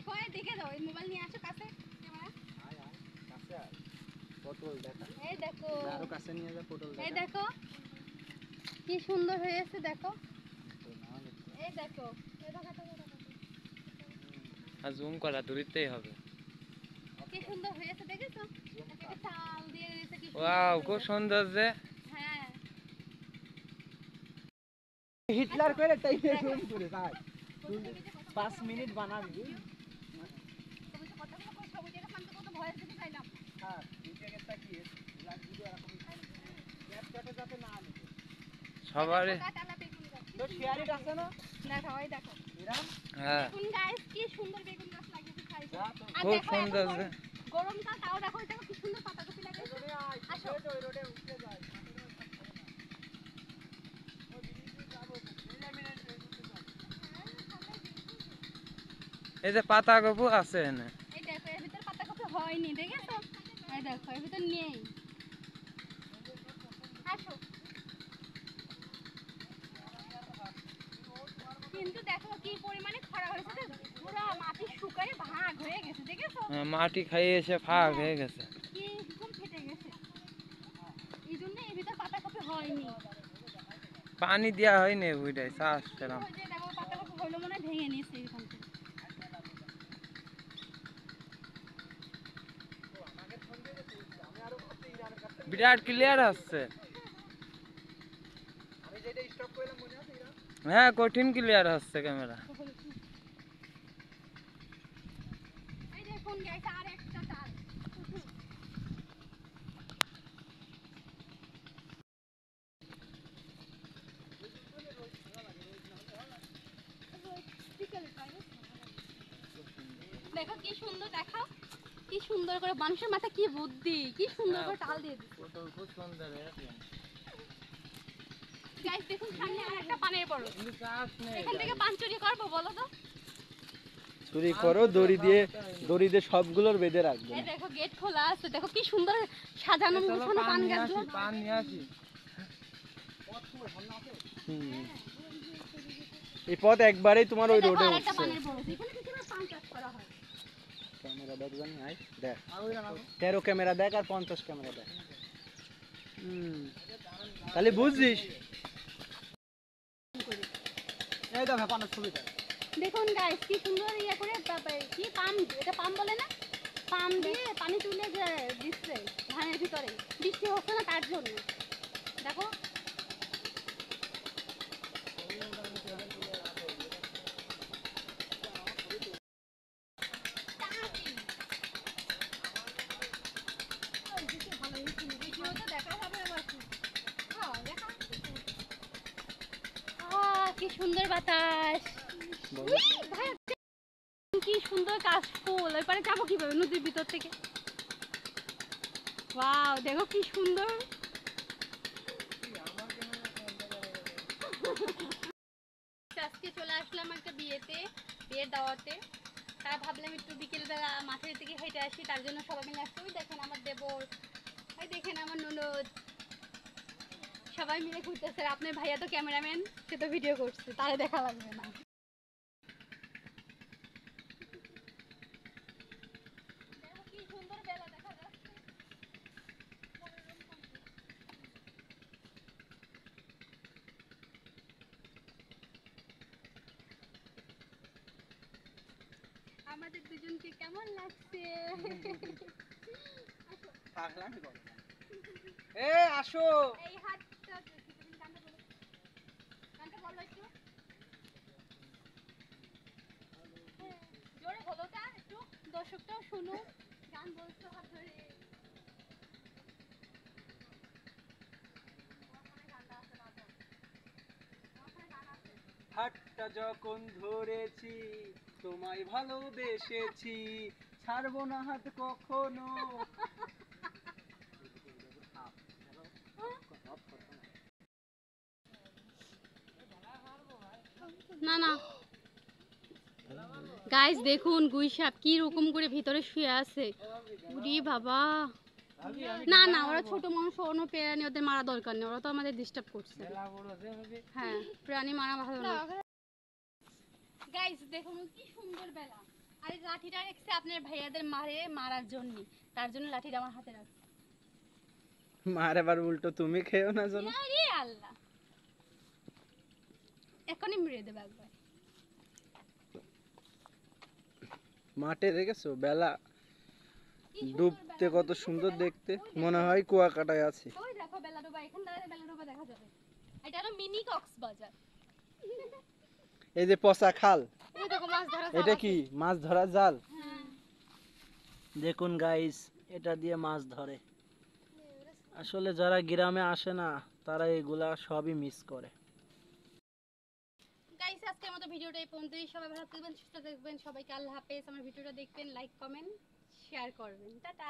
দেখো এদিকে দাও, এই মোবাইল নিয়ে আসো কাছে ক্যামেরা। আয় আয় কাছে আয়, পটল দেখা। এই দেখো, আরো কাছে নিয়ে যা, পটল দেখা। এই দেখো কি সুন্দর হয়েছে, দেখো এই দেখো, এই দেখো আর জুম করা দূরতেই হবে। কি সুন্দর হয়েছে, দেখেছো? একটা চাল দিয়ে দিয়েছে, কি সুন্দর। ওয়াও, খুব সুন্দর যে। হ্যাঁ হিটলার করে টাইপের জুম করে ভাই 5 মিনিট বানাবি। তুমি তো কথাগুলো কই সবুজ এটা শান্ত কত ভয়েস দিতে চাইলাম। হ্যাঁ নিচে তাকিয়ে লাগ ভিডিও এরকম ক্যাপচারটা যাতে না আনে সবারই। তো শেয়ারিট আছে না? দেখো ওই দেখো এরাম হ্যাঁ, দেখুন গাইস কি সুন্দর বেগুন গাছ লাগিয়েছে সাইডে। আর খুব দেখো সুন্দর এখন যে। গরমকাল, তাও দেখো এটা কি সুন্দর পাতাকপি লাগিয়েছে। এজন্য আসো। আসো ওই রোডে উঠে যায়। ও দিদি যাবো মিনিট এই যে পাতা কপু আছে এনে। এই দেখো এর ভিতর পাতাকপি হয়নি, দেখেছো? এই দেখো এর ভিতর নেই। আসো। কিন্তু দেখো কি পরিমাণে খরা হয়েছে, পুরো মাটি শুকায় ভাগ হয়ে গেছে, দেখেছো? মাটি খাইয়ে এসে ফাঁক হয়ে গেছে। কি একদম ফেটে গেছে, এই জন্য এর ভিতর পাতাকপি হয়নি। পানি দেওয়া হয়নি ওইটাই চাষ সেরাম। ওই যে দেখো পাতাকপি হইলো মনে হয় ভেঙে নিয়েছে এখান থেকে। বিরাট ক্লিয়ার আসছে। আমি যেটা স্টপ করলাম মনে আছে এরা? হ্যাঁ, কঠিন ক্লিয়ার আসছে ক্যামেরা। এই দেখুন গাইস আর একটা চাল। দেখো কি সুন্দর, দেখাও কি সুন্দর করে মানুষের মাথা, কি বুদ্ধি, কি সুন্দর করে টাল দিয়ে দিচ্ছে। পটল খুব সুন্দর হয়েছে। গাইস দেখুন সামনে আর একটা পানের বড়, কিন্তু চাষ নেই। এখান থেকে পান চুরি করবো বলো তো? চুরি করো, দড়ি দিয়ে সবগুলোর বেঁধে রাখবে। এই দেখো গেট খোলা আছে, দেখো কি সুন্দর সাজানো চলো গোছানো পান নিয়ে আসি, গাছগুলো। পান নিয়ে আসি। এই পথ একবারেই তোমার ওই রোডে আরেকটা উঠছে। পানের বড়, এখানে কি করে পান চাষ করা হয়? ক্যামেরা দেখ জানি আই দেখ 13 ক্যামেরা দেখ আর 50 ক্যামেরা দেখ। তাহলে বুঝছিস। এই দেখো পানের ছবিটা দেখুন গাইস কি সুন্দর ইয়া করে কি পাম, এটা পাম বলে না, পাম দিয়ে পানি তুলে যে দিচ্ছে ধানের ভিতরে, বৃষ্টি হচ্ছে না তার জন্য। দেখো কি সুন্দর বাতাস, ভাই কি সুন্দর কাশফুল। ওই পারে যাবো কিভাবে নদীর ভিতর থেকে? ওয়াও দেখো কি সুন্দর। আজকে চলে আসলাম একটা বিয়েতে, বিয়ের দাওয়াতে। তাই ভাবলাম একটু বিকেলবেলা মাঠের দিকে হেঁটে আসি, তার জন্য সবাই মিলে আসছে। ওই দেখেন আমার দেবর, ওই দেখেন আমার ননদ, সবাই মিলে ঘুরতেছে। আর আপনার ভাইয়া তো ক্যামেরাম্যান, সে তো ভিডিও করছে, তারে দেখা লাগবে না। কি সুন্দর বেলা দেখা যাচ্ছে। আমাদের দুজনকে কেমন লাগছে? পাগলামি করো। এ আসো। এই হাতটা দেখি, তুমি গানটা বলো, গানটা বলো একটু। হ্যাঁ, জোরে বলো তা একটু, দর্শকটাও শুনুক। গান বলছো হাত ধরে। হাতটা যখন ধরেছি তোমায় ভালোবেসেছি, ছাড়বো না হাত কখনো। না না গাইস দেখুন গুই সাপ কি রকম করে ভিতরে শুয়ে আছে। উরি বাবা, না না ওরা ছোট মানুষ, অন্য প্রাণী, ওদের মারা দরকার নেই, ওরা তো আমাদের ডিস্টার্ব করছে। হ্যাঁ প্রাণী মারা ভালো না। গাইস দেখুন কি সুন্দর বেলা, আর এই লাঠিটা রেখেছে আপনার ভাইয়াদের মারার জন্য, তার জন্য লাঠিটা আমার হাতে রাখছে। মার এবার উল্টো তুমি খেও না জানো। আরে আল্লাহ, এখনই মেরে দেবে একবার। মাঠে দেখেছো বেলা কি সুন্দর ডুবতে বেলা কত ডুবে সুন্দর গেছে দেখতে, বেলা। ওই দেখো, মনে হয় কুয়াকাটায় আছে। ওই দেখো বেলা ডোবা, এখান দাঁড়ালে বেলা ডোবা দেখা যাবে। এটা হলো মিনি কক্সবাজার। এই যে পচা খাল, এই দেখো মাছ ধরা এটা জাল কি আছে। মাছ ধরার জাল? হ্যাঁ। দেখুন গাইস, এটা দিয়ে মাছ ধরে। আসলে যারা গ্রামে আসে না তারা এগুলা সবই মিস করে। গাইস আজকের মতো ভিডিওটা এই পর্যন্তই। সবাই ভালো থাকবেন, সুস্থ থাকবেন, সবাইকে আল্লাহ হাফেজ। আমার ভিডিওটা দেখবেন, লাইক কমেন্ট শেয়ার করবেন। টাটা।